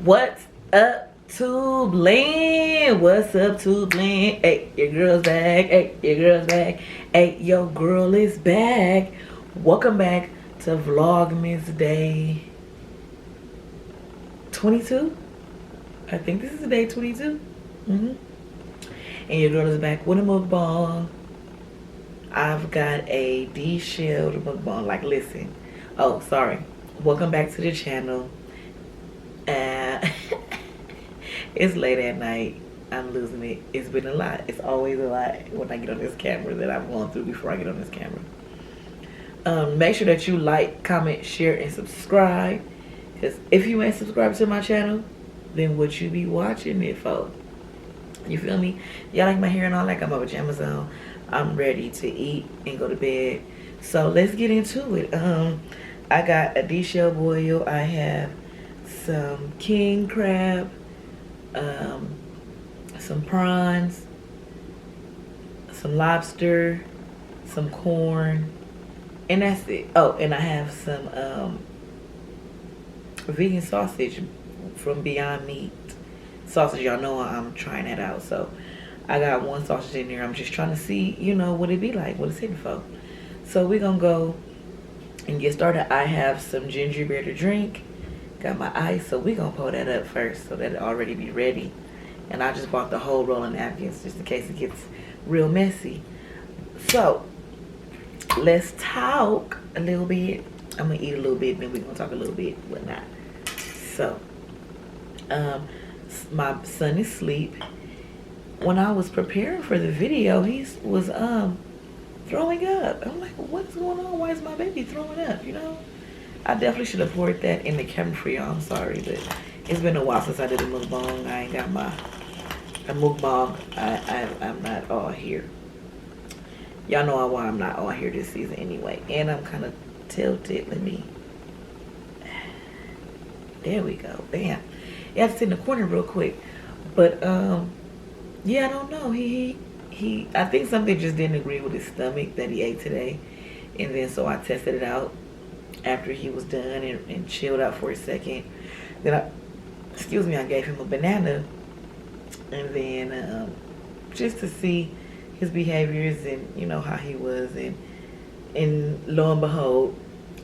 What's up, Tube Land? What's up, Tube Land? Hey, your girl's back. Hey, your girl's back. Hey, your girl is back. Welcome back to Vlogmas Day 22. I think this is day 22. And your girl is back with a mukbang. I've got a DESHELLED mukbang. Like, listen. Oh, sorry. Welcome back to the channel. It's late at night. I'm losing it. It's been a lot. It's always a lot when I get on this camera that I've gone through before I get on this camera. Make sure that you like, comment, share, and subscribe. Because if you ain't subscribed to my channel, then what you be watching it for? You feel me? Y'all like my hair and all that? Got my pajamas on. I'm ready to eat and go to bed. So let's get into it. I got a DESHELLED boil. I have some king crab, some prawns, some lobster, some corn, and that's it. Oh, and I have some vegan sausage from Beyond Meat sausage. Y'all know I'm trying that out, so I got one sausage in there. I'm just trying to see, you know, what it be like, what it's hitting for. So we're gonna go and get started. I have some ginger beer to drink. Got my ice, so we're gonna pull that up first so that it already be ready. And I just bought the whole roll of napkins just in case it gets real messy. So let's talk a little bit. I'm gonna eat a little bit, then we're gonna talk a little bit, whatnot. So my son is asleep. When I was preparing for the video, he was throwing up. I'm like, what's going on? Why is my baby throwing up? You know, I definitely should have poured that in the camera for y'all. I'm sorry, but it's been a while since I did a mukbang. I ain't got a mukbang. I'm not all here. Y'all know why I'm not all here this season anyway. And I'm kind of tilted. Let me. There we go. Bam. You have to sit in the corner real quick. But yeah, I don't know. I think something just didn't agree with his stomach that he ate today. And then so I tested it out after he was done and chilled out for a second. Then I gave him a banana. And then just to see his behaviors and, you know, how he was. And lo and behold,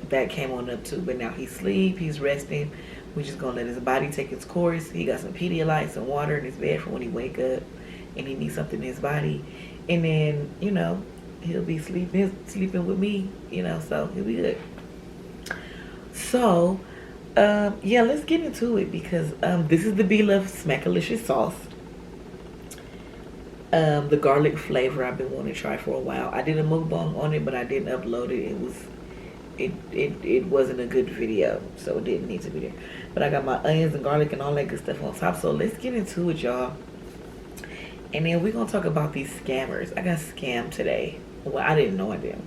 that came on up too. But now he's asleep, he's resting. We're just gonna let his body take its course. He got some Pedialyte, some water in his bed for when he wake up and he needs something in his body. And then, you know, he'll be sleeping with me, you know, so he'll be good. So, yeah, let's get into it because this is the Beloved Smackalicious sauce. The garlic flavor I've been wanting to try for a while. I did a mukbang on it, but I didn't upload it. It wasn't a good video, so it didn't need to be there. But I got my onions and garlic and all that good stuff on top. So let's get into it, y'all. And then we're gonna talk about these scammers. I got scammed today. Well, I didn't know I did.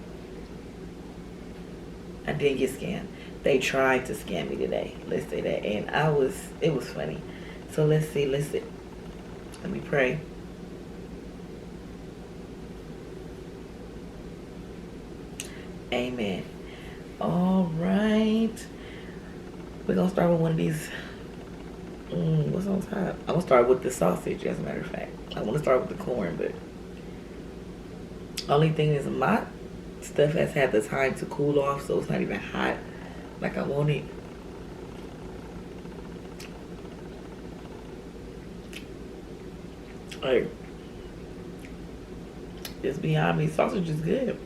I didn't get scammed. They tried to scam me today. Let's say that. And it was funny. So let's see. Let me pray. Amen. All right. We're going to start with one of these. What's on top? I'm going to start with the sausage, as a matter of fact. I want to start with the corn, but only thing is my stuff has had the time to cool off, so it's not even hot like I want it. Like, it's Beyond Meat sausage is good.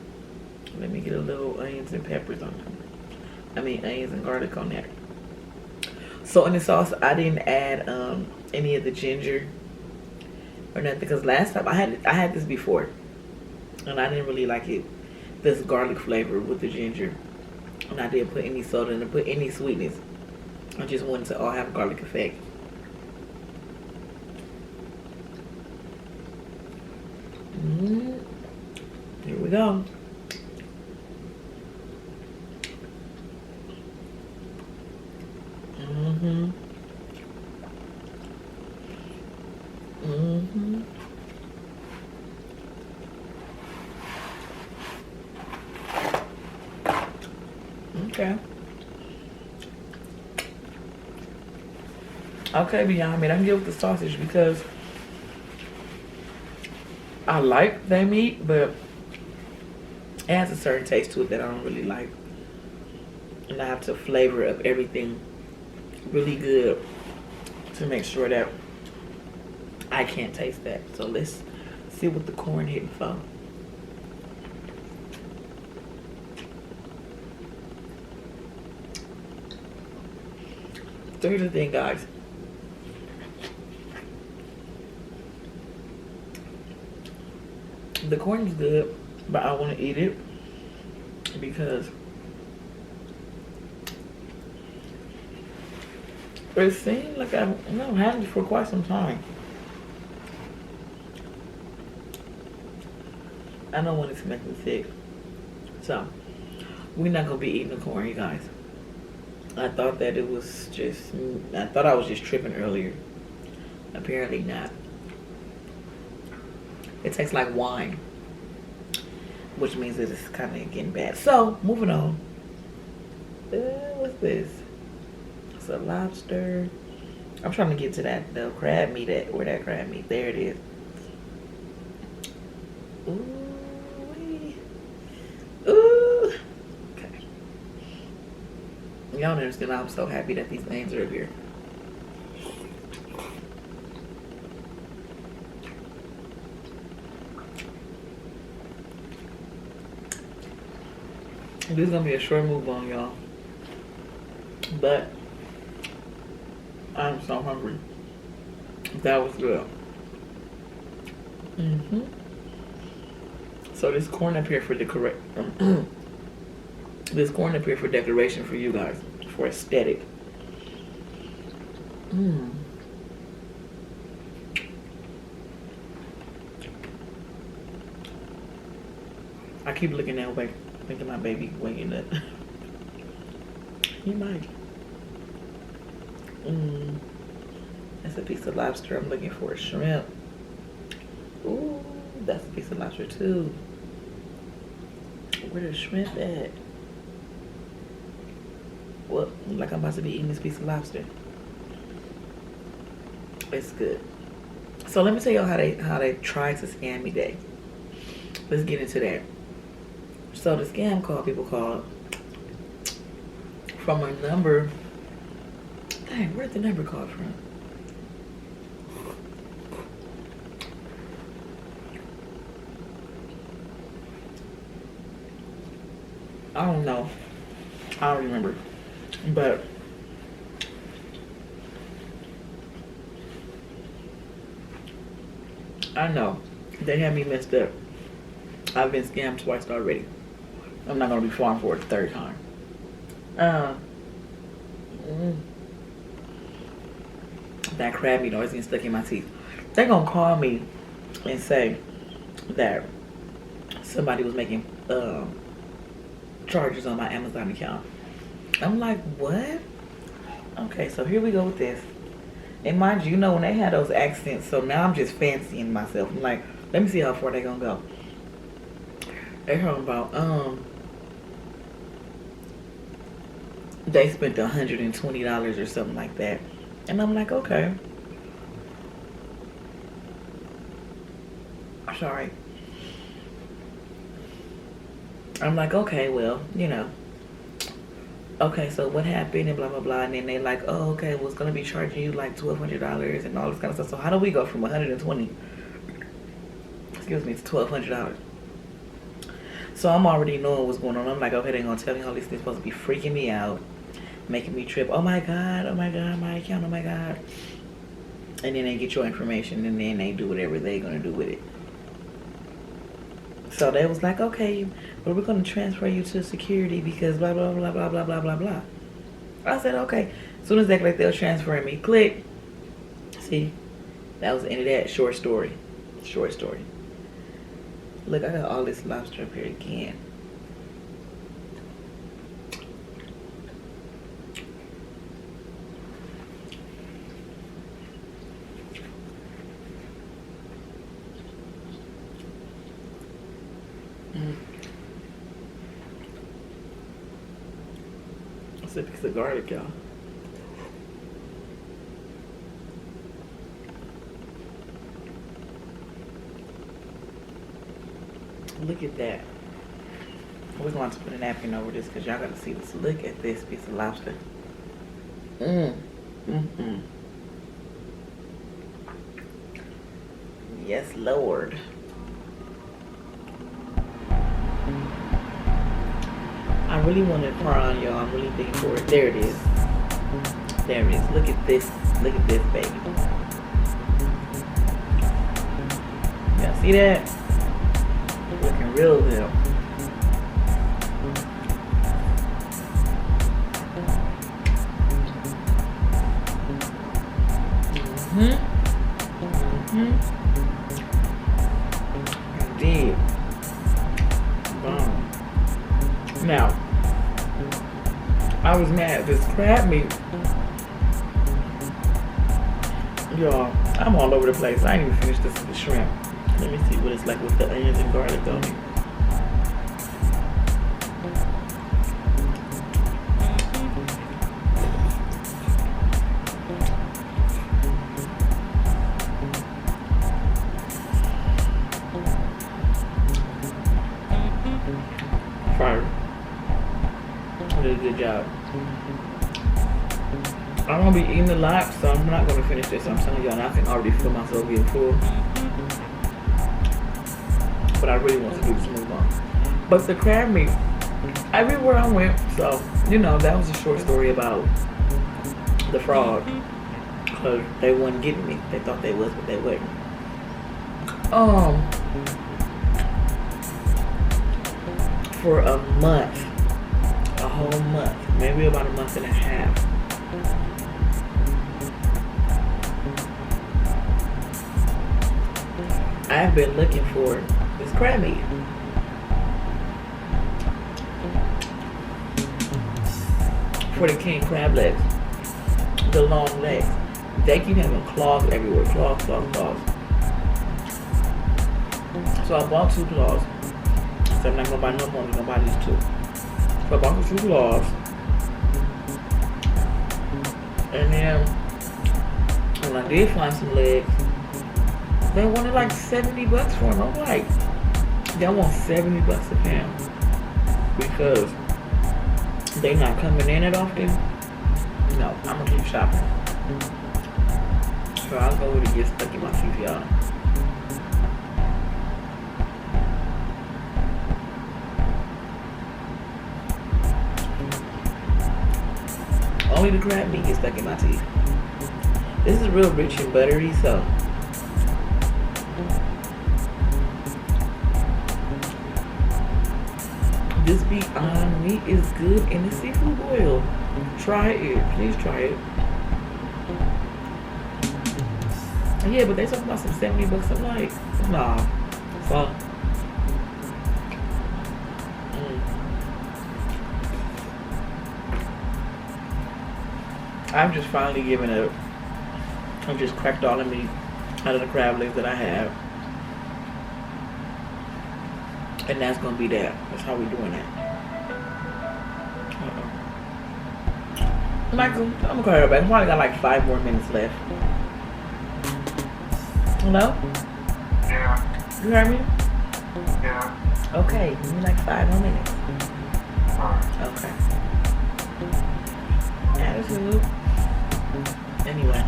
Let me get a little onions and peppers on them. Onions and garlic on there. So in the sauce, I didn't add any of the ginger or nothing because last time I had this before, and I didn't really like it. This garlic flavor with the ginger, and I didn't put any soda and put any sweetness. I just wanted to all have garlic effect. Here we go. Okay. Okay, Beyond Meat. I can get with the sausage because I like their meat, but it has a certain taste to it that I don't really like. And I have to flavor up everything really good to make sure that I can't taste that. So let's see what the corn hitting for. So here's the thing, guys. The corn is good, but I want to eat it because it seems like I've had it for quite some time. I don't want it to make me sick. So, we're not going to be eating the corn, you guys. I thought that it was just, I thought I was just tripping earlier. Apparently not. It tastes like wine, which means that it's kind of getting bad. So, moving on. What's this? It's a lobster. I'm trying to get to the crab meat where that crab meat. There it is. Ooh. Ooh. Okay. Y'all don't understand. I'm so happy that these names are up here. This is gonna be a short move on, y'all. But I'm so hungry. That was good. So this corn up here for this corn up here for decoration for you guys, for aesthetic. I keep looking that way, thinking my baby waking up. He might. That's a piece of lobster. I'm looking for a shrimp. Ooh, that's a piece of lobster too. Where the shrimp at? Well, like I'm about to be eating this piece of lobster. It's good. So let me tell y'all how they tried to scam me today. Let's get into that. So the scam call, people called from a number. Dang, where'd the number call from? I don't know. I don't remember. But I know they had me messed up. I've been scammed twice already. I'm not gonna be falling for it the third time. That crab meat always getting stuck in my teeth. They're gonna call me and say that somebody was making charges on my Amazon account. I'm like, what? Okay, so here we go with this. And mind you, when they had those accents, so now I'm just fancying myself. I'm like, let me see how far they gonna go. They're talking about they spent $120 or something like that. And I'm like, okay. Sorry. I'm like, okay, well, okay, so what happened and blah, blah, blah. And then they like, oh, okay, well, it's going to be charging you like $1,200 and all this kind of stuff. So how do we go from 120, excuse me, to $1,200? So I'm already knowing what's going on. I'm like, okay, they're going to tell me all these things supposed to be freaking me out, making me trip. Oh my God, my account, oh my God. And then they get your information and then they do whatever they're going to do with it. So they was like, okay, but we're going to transfer you to security because blah, blah, blah, blah, blah, blah, blah, blah. I said, okay. As soon as they they'll transfer me, click. See, that was the end of that short story. Short story. Look, I got all this lobster up here again. It's a piece of garlic, y'all. Look at that. We're going to put a napkin over this because y'all got to see this. Look at this piece of lobster. Yes, Lord. I really wanted prawn, y'all. I'm really digging for it. There it is. There it is. Look at this. Look at this, baby. Y'all see that? Looking real good. Indeed. Boom. Now, I was mad at this crab meat. Y'all, I'm all over the place. I ain't even finished this with the shrimp. Let me see what it's like with the onions and garlic on it. Fire. Did a good job. I'm gonna be eating a lot, so I'm not gonna finish this. I'm telling y'all, I can already feel myself getting full. But I really want to do this move on. But the crab meat, everywhere I went, so you know, that was a short story about the frog. Cause they wasn't getting me. They thought they was, but they wasn't. For a month, a whole month, maybe about a month and a half. I've been looking for this crab meat. For the king crab legs, the long legs. They keep having claws everywhere, claws. So I bought 2 claws. So I'm not gonna buy no more, I'm gonna buy these 2. So I bought the 2 claws. And then, when I did find some legs, they wanted like 70 bucks for them. I'm like, y'all want 70 bucks a pound because they not coming in that often? No, I'm gonna keep shopping. So I'll go with it, get stuck in my teeth, y'all. Only the crab meat gets stuck in my teeth. This is real rich and buttery, so this Beyond Meat is good in the seafood boil. Try it. Please try it. Yeah, but they talking about some 70 bucks. I'm like, nah. Fuck. I'm just finally giving up. I've just cracked all the meat out of the crab legs that I have. And that's gonna be that. That's how we doing that. Michael, I'm gonna call you back. I probably got like 5 more minutes left. Hello? Yeah. You heard me? Yeah. Okay, give me like 5 more minutes. Alright. Okay. Attitude. Anyway.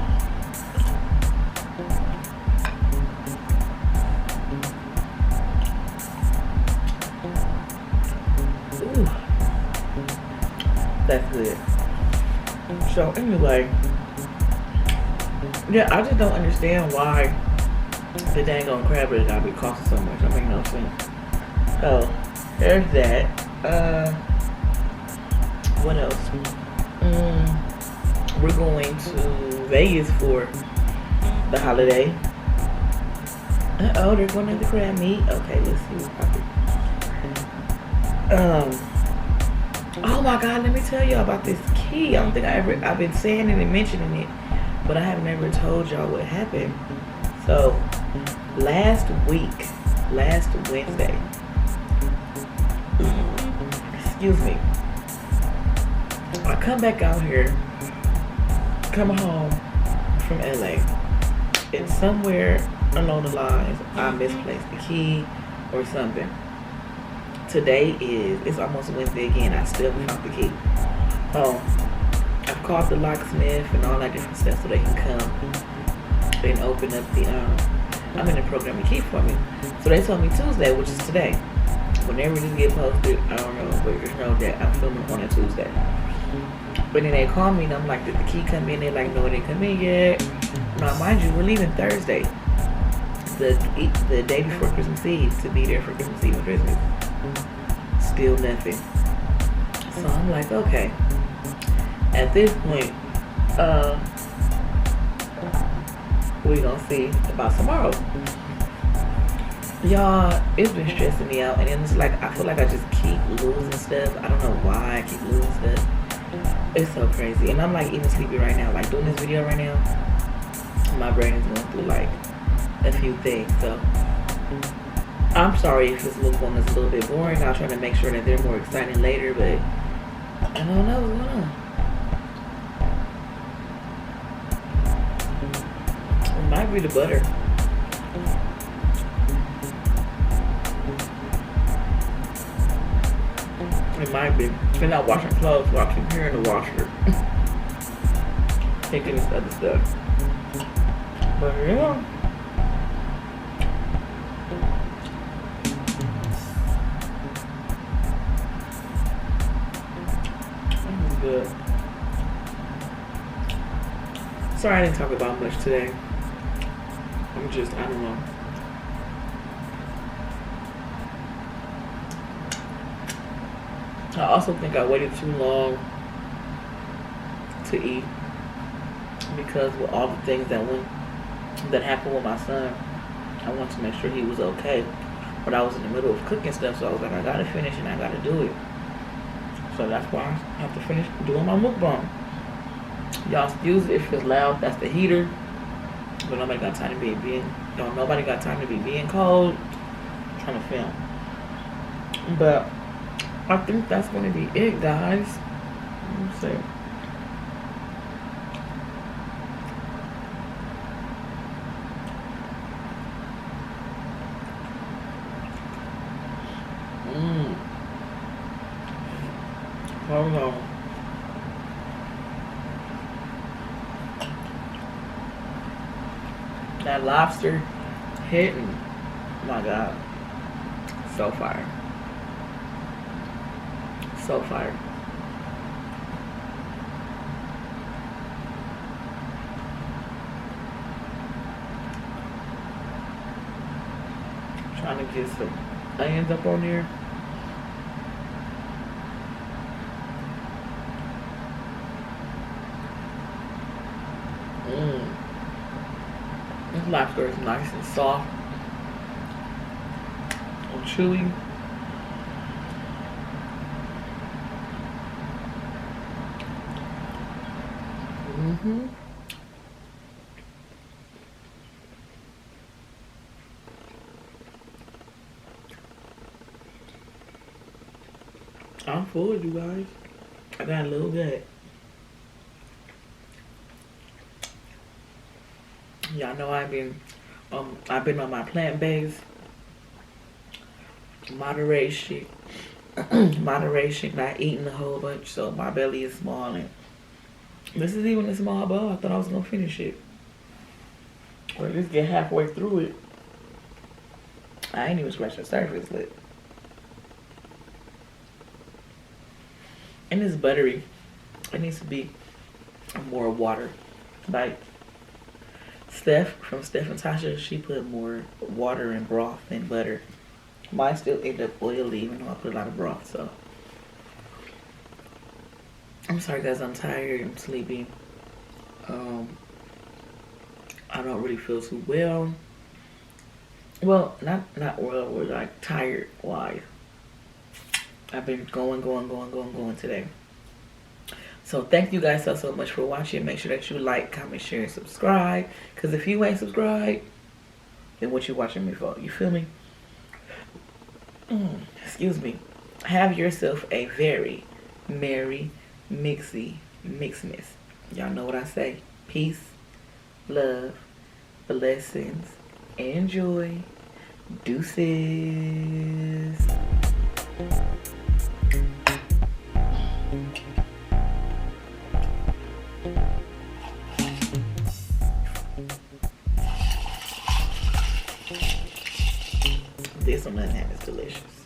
Ooh. That's good. So anyway, yeah, I just don't understand why the dang on crab legs gotta be costing so much. That makes no sense. So there's that. What else? We're going to Vegas for the holiday. Oh, they're going to the crab meat. Okay, let's see what's popping. Oh my God, let me tell y'all about this key. I don't think I've been saying it and mentioning it, but I have never told y'all what happened. So last Wednesday, excuse me, I come back out here, come home from LA, and somewhere along the lines I misplaced the key or something. today it's almost Wednesday again. I still haven't found the key. I've called the locksmith and all that different stuff so they can come and open up the I'm in the program to key for me. So they told me Tuesday, which is today. Whenever this get posted, I don't know, but just know that I'm filming on a Tuesday. But then they call me and I'm like, did the key come in? They're like, no, it didn't come in yet. Now, mind you, we're leaving Thursday, the day before Christmas Eve, to be there for Christmas Eve and Christmas. Still nothing. So I'm like, okay. At this point, we gonna see about tomorrow. Y'all, it's been stressing me out, and it's like I feel like I just keep losing stuff. I don't know why I keep losing stuff. It's so crazy, and I'm like even sleepy right now. Like doing this video right now, my brain is going through like a few things. So I'm sorry if this little one is a little bit boring. I'll try to make sure that they're more exciting later, but I don't know what's going on. It might be the butter. It might be. Been out washing clothes, so I keep hearing the washer. Thinking it's other stuff. But yeah. That was good. Sorry I didn't talk about much today. I don't know. I also think I waited too long to eat because with all the things that happened with my son, I wanted to make sure he was okay. But I was in the middle of cooking stuff, so I was like, I gotta finish and I gotta do it. So that's why I have to finish doing my mukbang. Y'all excuse it if it's loud. That's the heater. But nobody got time to be nobody got time to be being cold. I'm trying to film. But I think that's gonna be it, guys. Let's see. Hold on. That lobster hitting. Oh my God. So fire. So fire. Trying to get some onions up on here. This lobster is nice and soft and chewy. I'm full, you guys. I got a little bit. Y'all know I've been on my plant-based moderation, not eating a whole bunch, so my belly is small, and this is even a small bowl. I thought I was gonna finish it, or at least get halfway through it. I ain't even scratched the surface, but and it's buttery. It needs to be more water, like Steph from Steph and Tasha, she put more water and broth than butter. Mine still end up oily even though I put a lot of broth, so. I'm sorry guys, I'm tired, I'm sleepy. I don't really feel too well. Well, not well, we're like tired wise. I've been going today. So thank you guys so much for watching. Make sure that you like, comment, share, and subscribe. Because if you ain't subscribed, then what you watching me for? You feel me? Excuse me. Have yourself a very merry, mixmas. Y'all know what I say. Peace, love, blessings, and joy. Deuces. This one is delicious.